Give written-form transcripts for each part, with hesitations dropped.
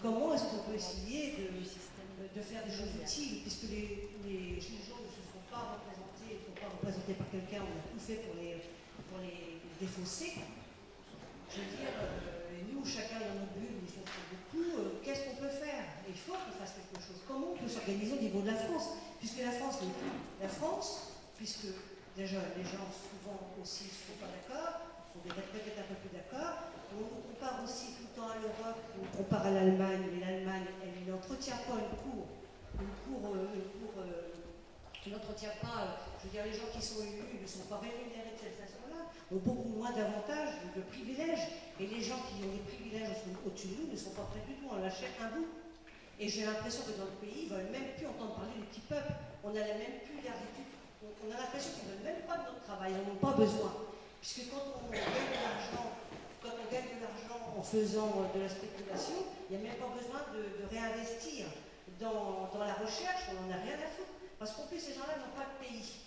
comment est-ce qu'on peut essayer de faire des choses utiles, puisque les gilets jaunes ne se sont pas représentés, ne sont pas représentés par quelqu'un, on a tout fait pour les défausser. Je veux dire, nous, chacun dans notre bulle, nous sommes beaucoup, qu'est-ce qu'on peut faire? Il faut qu'on fasse quelque chose. Comment on peut s'organiser au niveau de la France? Puisque la France, puisque déjà les gens souvent aussi ne sont pas d'accord, il faut peut-être un peu plus d'accord. On nous compare aussi tout le temps à l'Europe, on compare à l'Allemagne, mais l'Allemagne, elle n'entretient pas qui n'entretient pas, je veux dire, les gens qui sont élus ne sont pas rémunérés de cette façon-là, ont beaucoup moins d'avantages, de privilèges, et les gens qui ont des privilèges au-dessus de nous ne sont pas prêts du tout à en lâcher un bout. Et j'ai l'impression que dans le pays, ils ne veulent même plus entendre parler du petit peuple. On n'a même plus l'habitude, on a l'impression qu'ils ne veulent même pas de notre travail, ils n'en ont pas besoin. Puisque quand on gagne de l'argent en faisant de la spéculation, il n'y a même pas besoin de réinvestir dans la recherche, on n'en a rien à foutre. Parce qu'en plus, ces gens-là n'ont pas de pays.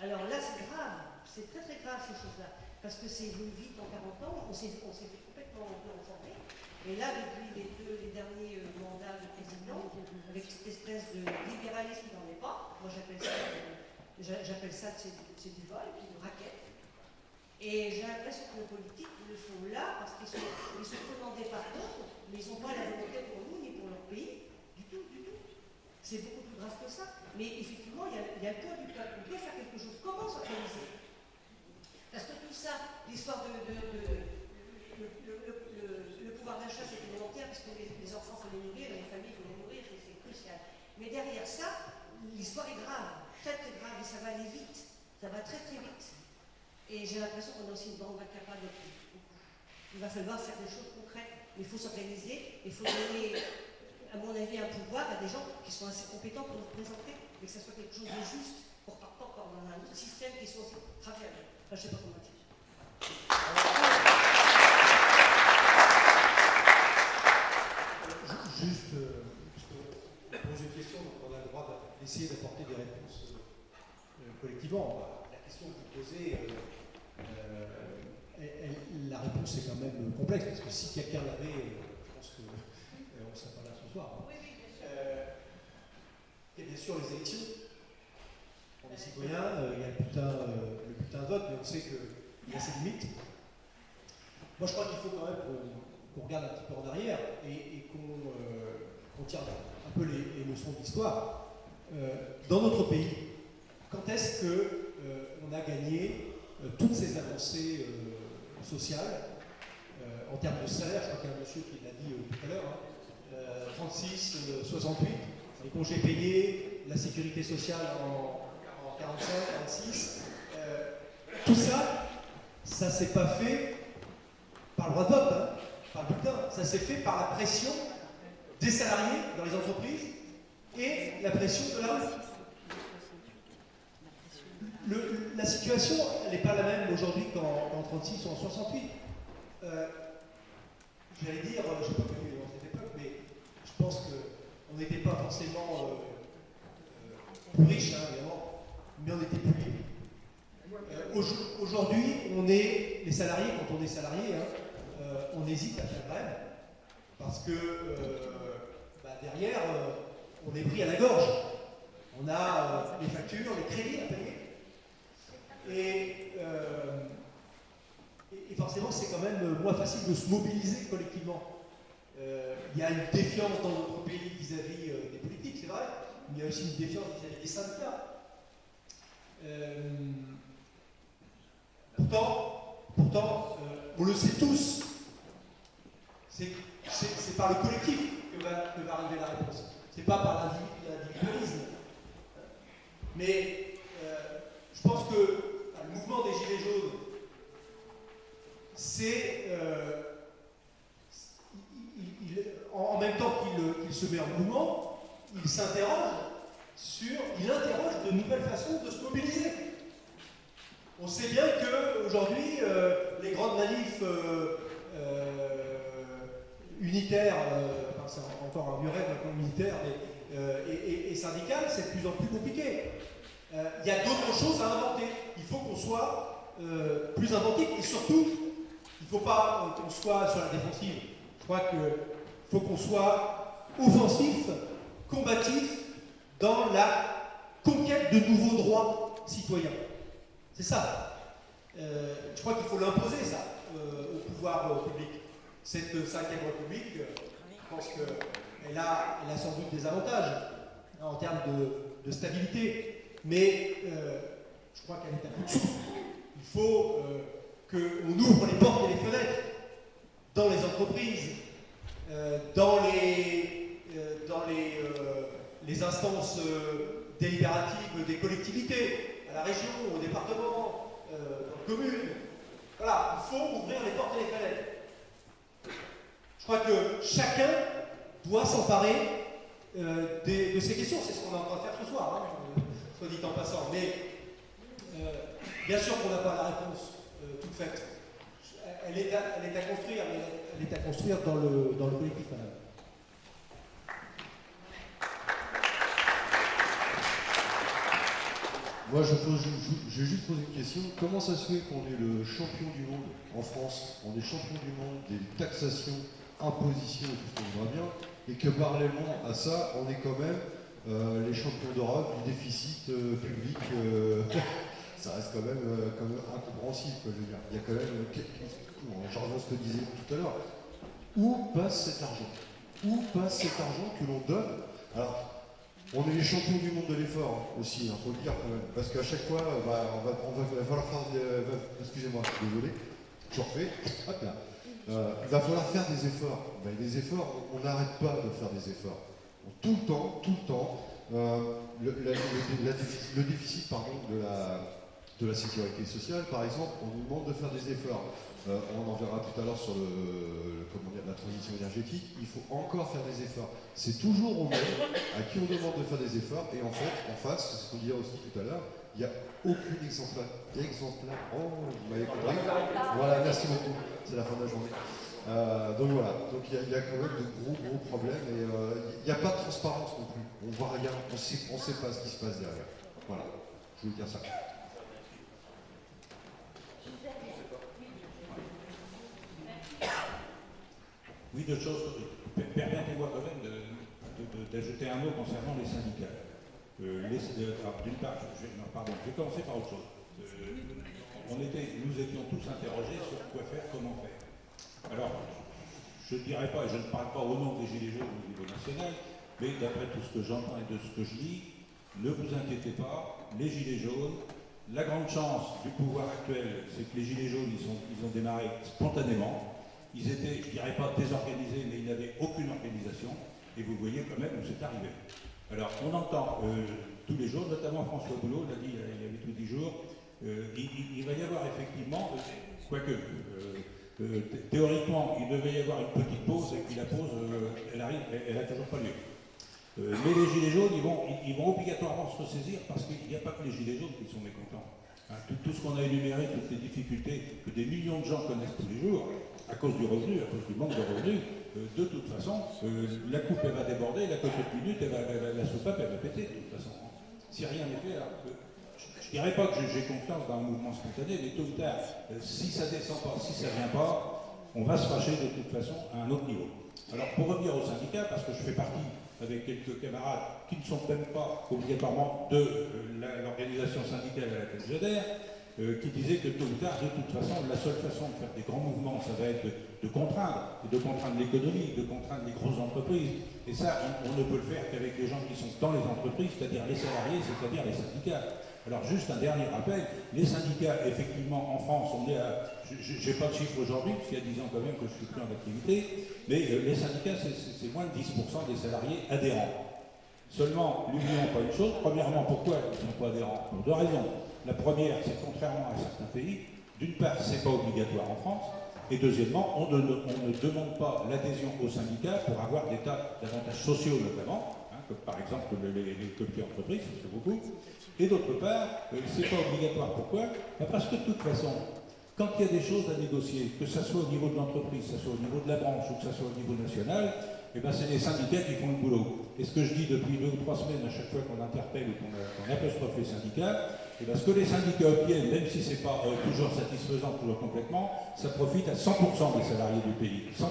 Alors là, c'est grave, c'est très très grave ces choses-là. Parce que c'est venu vite en 40 ans, on s'est fait complètement informer. Et là, depuis les derniers mandats de président, avec cette espèce de libéralisme qui n'en est pas, moi j'appelle ça c'est du vol, puis du racket. Et j'ai l'impression que nos politiques le sont là parce qu'ils sont commandés par d'autres, mais ils n'ont pas la volonté pour nous ni pour leur pays, du tout, du tout. C'est beaucoup plus grave que ça. Mais effectivement, il y a le poids du peuple. On peut faire quelque chose. Comment s'organiser? Parce que tout ça, l'histoire le pouvoir d'achat, c'est élémentaire, parce que les enfants, il faut les nourrir, les familles, il faut les nourrir, c'est crucial. Mais derrière ça, l'histoire est grave, très très grave, et ça va aller vite. Ça va très très vite. Et j'ai l'impression qu'on est aussi une bande incapable de tout. Il va falloir faire des choses concrètes. Il faut s'organiser, il faut donner, à mon avis, un pouvoir à des gens qui sont assez compétents pour nous représenter, mais que ça soit quelque chose de juste, pour ne pas encore dans un autre système qui soit aussi travaillable. Enfin, je ne sais pas comment dire. Juste, on pose une question, donc on a le droit d'essayer d'apporter des réponses collectivement. La question que vous posez, la réponse est quand même complexe, parce que si quelqu'un l'avait, je pense qu'on ne serait pas là ce soir. Oui, bien sûr. Et bien sûr, les élections. On est citoyens, il y a le bulletin de vote, mais on sait qu'il y a ses limites. Moi, je crois qu'il faut quand même qu'on regarde un petit peu en arrière et qu'on tire un peu les leçons d'histoire. Dans notre pays, quand est-ce qu'on a gagné toutes ces avancées sociales en termes de salaire? Je crois qu'il y a un monsieur qui l'a dit tout à l'heure, 36, 68, les congés payés, la sécurité sociale en 45, 46. Tout ça, ça s'est pas fait par le droit de vote, hein, par le bulletin. Ça s'est fait par la pression des salariés dans les entreprises et la pression de la rue. La situation, elle n'est pas la même aujourd'hui qu'en 36 ou en 68. J'allais dire, je ne sais pas connu dans cette époque, mais je pense qu'on n'était pas forcément plus riches, hein, évidemment, mais on était plus libres. Aujourd'hui, on est les salariés, quand on est salarié, hein, on hésite à faire grève, parce que derrière, on est pris à la gorge. On a les factures, les crédits à payer. Et forcément, c'est quand même moins facile de se mobiliser collectivement. Il y a une défiance dans notre pays vis-à-vis des politiques, c'est vrai, mais il y a aussi une défiance vis-à-vis des syndicats. Pourtant, on le sait tous, c'est par le collectif que va arriver la réponse. C'est pas par l'individualisme. Mais je pense que le mouvement des Gilets jaunes, c'est en même temps qu'il se met en mouvement, il interroge de nouvelles façons de se mobiliser. On sait bien qu'aujourd'hui, les grandes manifs unitaires, c'est encore un vieux rêve maintenant unitaire, et syndicales, c'est de plus en plus compliqué. Il y a d'autres choses à inventer. Il faut qu'on soit plus inventif et surtout, il ne faut pas qu'on soit sur la défensive. Je crois qu'il faut qu'on soit offensif, combatif dans la conquête de nouveaux droits citoyens. C'est ça. Je crois qu'il faut l'imposer, ça, au pouvoir public. Cette 5e République, je pense qu'elle a sans doute des avantages en termes de stabilité, mais je crois qu'elle est à bout de souffle. Il faut qu'on ouvre les portes et les fenêtres dans les entreprises, dans les instances délibératives des collectivités, à la région, au département, aux communes. Voilà, il faut ouvrir les portes et les fenêtres. Je crois que chacun doit s'emparer de ces questions. C'est ce qu'on est en train de faire ce soir, hein, soit dit en passant. Mais bien sûr qu'on n'a pas la réponse toute faite. Elle est à construire, mais elle est à construire dans le collectif. Moi, je vais juste poser une question. Comment ça se fait qu'on est le champion du monde en France, on est champion du monde des taxations, impositions et tout ce qu'on va bien, et que parallèlement à ça, on est quand même les champions d'Europe du déficit public ça reste quand même incompréhensible, quoi, je veux dire. Il y a quand même, je reviens à ce que disait tout à l'heure, où passe cet argent? Où passe cet argent que l'on donne? Alors, on est les champions du monde de l'effort aussi, il faut le dire quand même, parce qu'à chaque fois, il va falloir faire, excusez-moi, désolé, je refais, hop là. Il va falloir faire des efforts. Ben, les efforts, on n'arrête pas de faire des efforts. Tout le temps, le déficit pardon, de la sécurité sociale, par exemple, on nous demande de faire des efforts. On en verra tout à l'heure sur la transition énergétique. Il faut encore faire des efforts. C'est toujours au même à qui on demande de faire des efforts. Et en fait, en face, c'est ce qu'on disait aussi tout à l'heure, il n'y a aucune exemplaire. Oh, vous m'avez compris. Voilà, merci beaucoup. C'est la fin de la journée. Donc voilà, donc il y a quand même de gros problèmes et il n'y a pas de transparence non plus. On voit rien, on sait pas ce qui se passe derrière. Voilà, je voulais dire ça. Oui, deux choses. Permettez-moi quand même d'ajouter un mot concernant les syndicats. D'une part, je vais commencer par autre chose. Nous étions tous interrogés sur quoi faire, comment faire. Alors, je ne dirais pas, et je ne parle pas au nom des Gilets jaunes au niveau national, mais d'après tout ce que j'entends et de ce que je lis, ne vous inquiétez pas, les Gilets jaunes, la grande chance du pouvoir actuel, c'est que les Gilets jaunes, ils ont démarré spontanément. Ils étaient, je ne dirais pas désorganisés, mais ils n'avaient aucune organisation, et vous voyez quand même où c'est arrivé. Alors, on entend tous les jours, notamment François Boulot l'a dit il y a 8 ou 10 jours, il va y avoir effectivement, quoique, théoriquement, il devait y avoir une petite pause, et puis la pause, elle n'a toujours pas lieu. Mais les Gilets jaunes, ils vont obligatoirement se ressaisir, parce qu'il n'y a pas que les Gilets jaunes qui sont mécontents. Hein, tout ce qu'on a énuméré, toutes les difficultés que des millions de gens connaissent tous les jours, à cause du revenu, à cause du manque de revenus, de toute façon, la coupe elle va déborder, la cocotte minute, la soupape elle va péter de toute façon. Si rien n'est fait, alors, je ne dirais pas que j'ai confiance dans un mouvement spontané, mais tôt ou tard, si ça ne descend pas, si ça ne vient pas, on va se fâcher de toute façon à un autre niveau. Alors pour revenir aux syndicats, parce que je fais partie avec quelques camarades qui ne sont même pas obligatoirement de l'organisation syndicale à laquelle j'adhère, qui disait que tôt ou tard, de toute façon, la seule façon de faire des grands mouvements, ça va être de contraindre l'économie, de contraindre les grosses entreprises. Et ça, on ne peut le faire qu'avec les gens qui sont dans les entreprises, c'est-à-dire les salariés, c'est-à-dire les syndicats. Alors juste un dernier rappel, les syndicats, effectivement, en France, on est à... Je n'ai pas de chiffre aujourd'hui, parce qu'il y a 10 ans quand même que je suis plus en activité, mais les syndicats, c'est moins de 10% des salariés adhérents. Seulement, n'oublions pas une chose. Premièrement, pourquoi ils ne sont pas adhérents? Pour deux raisons. La première, c'est contrairement à certains pays, d'une part, ce n'est pas obligatoire en France, et deuxièmement, on ne demande pas l'adhésion aux syndicats pour avoir des tas d'avantages sociaux notamment, hein, comme par exemple les comités d'entreprise, c'est beaucoup. Et d'autre part, ce n'est pas obligatoire. Pourquoi? Parce que de toute façon, quand il y a des choses à négocier, que ce soit au niveau de l'entreprise, que ce soit au niveau de la branche ou que ce soit au niveau national, eh ben c'est les syndicats qui font le boulot. Et ce que je dis depuis 2 ou 3 semaines à chaque fois qu'on interpelle ou qu'on apostrophe les syndicats, et bien ce que les syndicats obtiennent, même si ce n'est pas toujours satisfaisant, toujours complètement, ça profite à 100% des salariés du pays. 100%.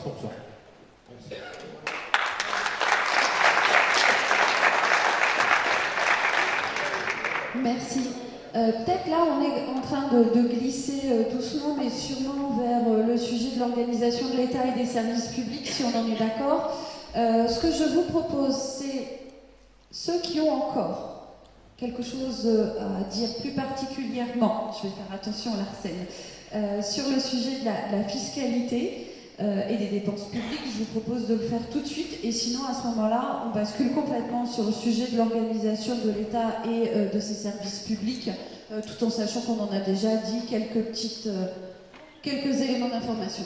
Merci. Merci. Peut-être là, on est en train de glisser doucement, mais sûrement vers le sujet de l'organisation de l'État et des services publics, si on en est d'accord. Ce que je vous propose, c'est ceux qui ont encore quelque chose à dire plus particulièrement, je vais faire attention à l'arsène, sur le sujet de la fiscalité et des dépenses publiques, je vous propose de le faire tout de suite, et sinon à ce moment-là, on bascule complètement sur le sujet de l'organisation de l'État et de ses services publics, tout en sachant qu'on en a déjà dit quelques éléments d'information.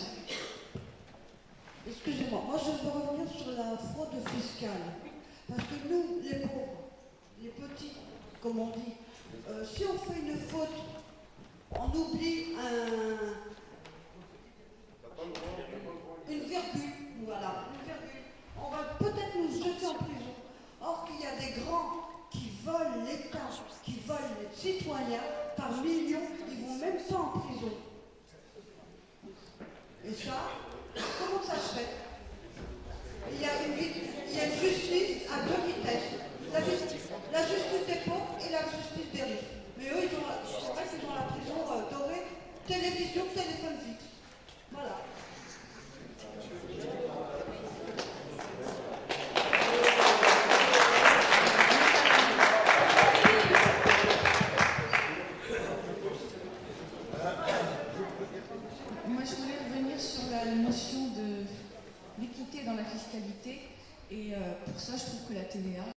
Excusez-moi, moi je veux revenir sur la fraude fiscale. Parce que nous, les pauvres, les petits, comme on dit, si on fait une faute, on oublie une virgule, voilà, une virgule, on va peut-être nous jeter en prison. Or qu'il y a des grands qui volent l'État, qui volent les citoyens par millions, ils vont même pas en prison. Et ça, comment ça se fait? Il y a une justice à deux vitesses. La justice des pauvres et la justice des riches. Mais eux, c'est vrai qu'ils ont la prison dorée, télévision, téléphone fixe. Voilà.